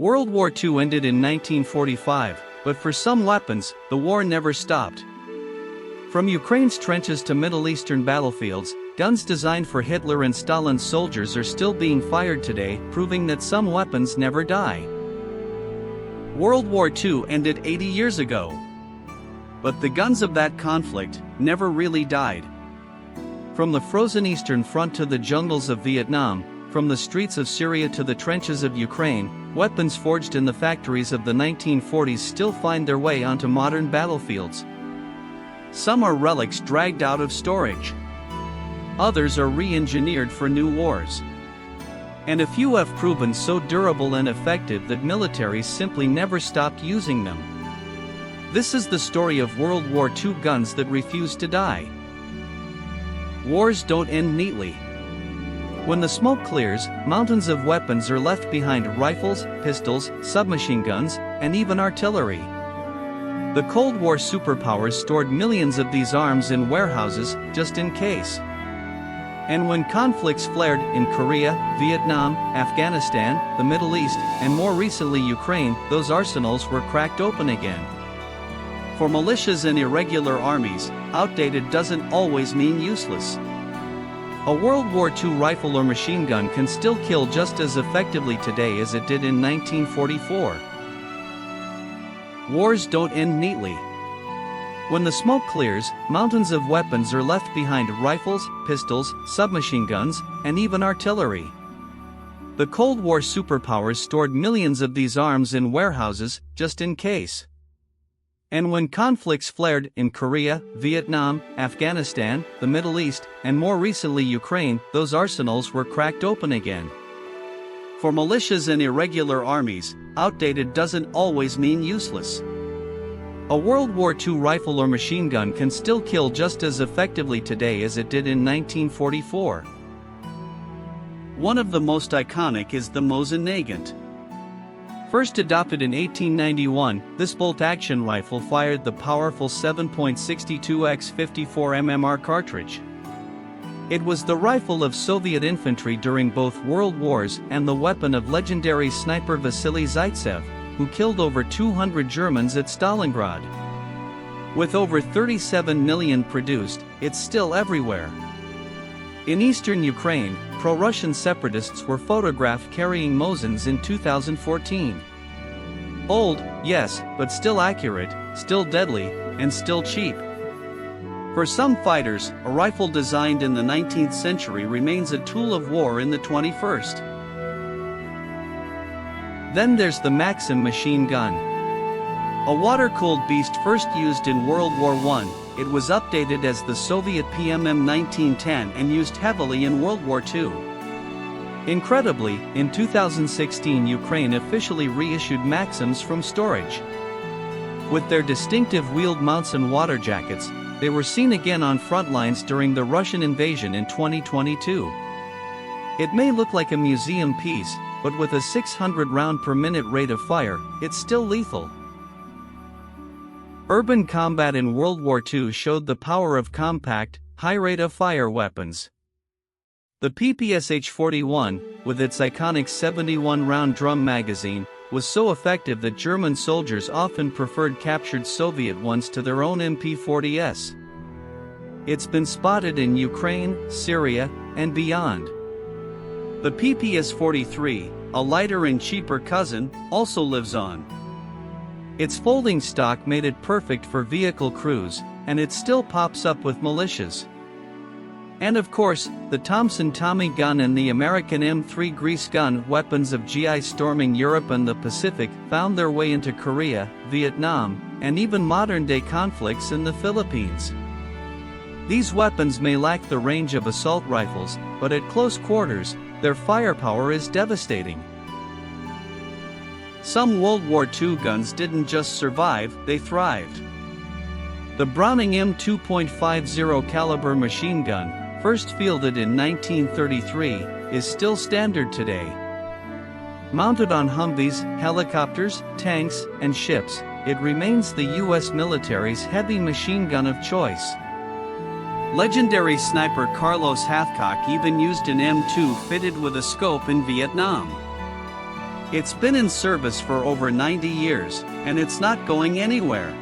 World War II ended in 1945, but for some weapons, the war never stopped. From Ukraine's trenches to Middle Eastern battlefields, guns designed for Hitler and Stalin's soldiers are still being fired today, proving that some weapons never die. World War II ended 80 years ago. But the guns of that conflict never really died. From the frozen Eastern Front to the jungles of Vietnam, from the streets of Syria to the trenches of Ukraine, weapons forged in the factories of the 1940s still find their way onto modern battlefields. Some are relics dragged out of storage. Others are re-engineered for new wars. And a few have proven so durable and effective that militaries simply never stopped using them. This is the story of World War II guns that refuse to die. Wars don't end neatly. When the smoke clears, mountains of weapons are left behind: rifles, pistols, submachine guns, and even artillery. The Cold War superpowers stored millions of these arms in warehouses, just in case. And when conflicts flared in Korea, Vietnam, Afghanistan, the Middle East, and more recently Ukraine, those arsenals were cracked open again. For militias and irregular armies, outdated doesn't always mean useless. A World War II rifle or machine gun can still kill just as effectively today as it did in 1944. Wars don't end neatly. When the smoke clears, mountains of weapons are left behind: rifles, pistols, submachine guns, and even artillery. The Cold War superpowers stored millions of these arms in warehouses, just in case. And when conflicts flared in Korea, Vietnam, Afghanistan, the Middle East, and more recently Ukraine, those arsenals were cracked open again. For militias and irregular armies, outdated doesn't always mean useless. A World War II rifle or machine gun can still kill just as effectively today as it did in 1944. One of the most iconic is the Mosin-Nagant. First adopted in 1891, this bolt-action rifle fired the powerful 7.62x 54mm cartridge. It was the rifle of Soviet infantry during both world wars and the weapon of legendary sniper Vasily Zaitsev, who killed over 200 Germans at Stalingrad. With over 37 million produced, it's still everywhere. In eastern Ukraine, pro-Russian separatists were photographed carrying Mosins in 2014. Old, yes, but still accurate, still deadly, and still cheap. For some fighters, a rifle designed in the 19th century remains a tool of war in the 21st. Then there's the Maxim machine gun. A water-cooled beast first used in World War I, it was updated as the Soviet PMM 1910 and used heavily in World War II. Incredibly, in 2016 Ukraine officially reissued Maxims from storage. With their distinctive wheeled mounts and water jackets, they were seen again on front lines during the Russian invasion in 2022. It may look like a museum piece, but with a 600 round per minute rate of fire, it's still lethal. Urban combat in World War II showed the power of compact, high rate of fire weapons. The PPSH-41, with its iconic 71 round drum magazine, was so effective that German soldiers often preferred captured Soviet ones to their own MP-40s. It's been spotted in Ukraine, Syria, and beyond. The PPS-43, a lighter and cheaper cousin, also lives on. Its folding stock made it perfect for vehicle crews, and it still pops up with militias. And of course, the Thompson Tommy gun and the American M3 grease gun, weapons of GI storming Europe and the Pacific, found their way into Korea, Vietnam, and even modern-day conflicts in the Philippines. These weapons may lack the range of assault rifles, but at close quarters, their firepower is devastating. Some World War II guns didn't just survive, they thrived. The Browning M2.50 caliber machine gun, first fielded in 1933, is still standard today. Mounted on Humvees, helicopters, tanks, and ships, it remains the U.S. military's heavy machine gun of choice. Legendary sniper Carlos Hathcock even used an M2 fitted with a scope in Vietnam. It's been in service for over 90 years, and it's not going anywhere.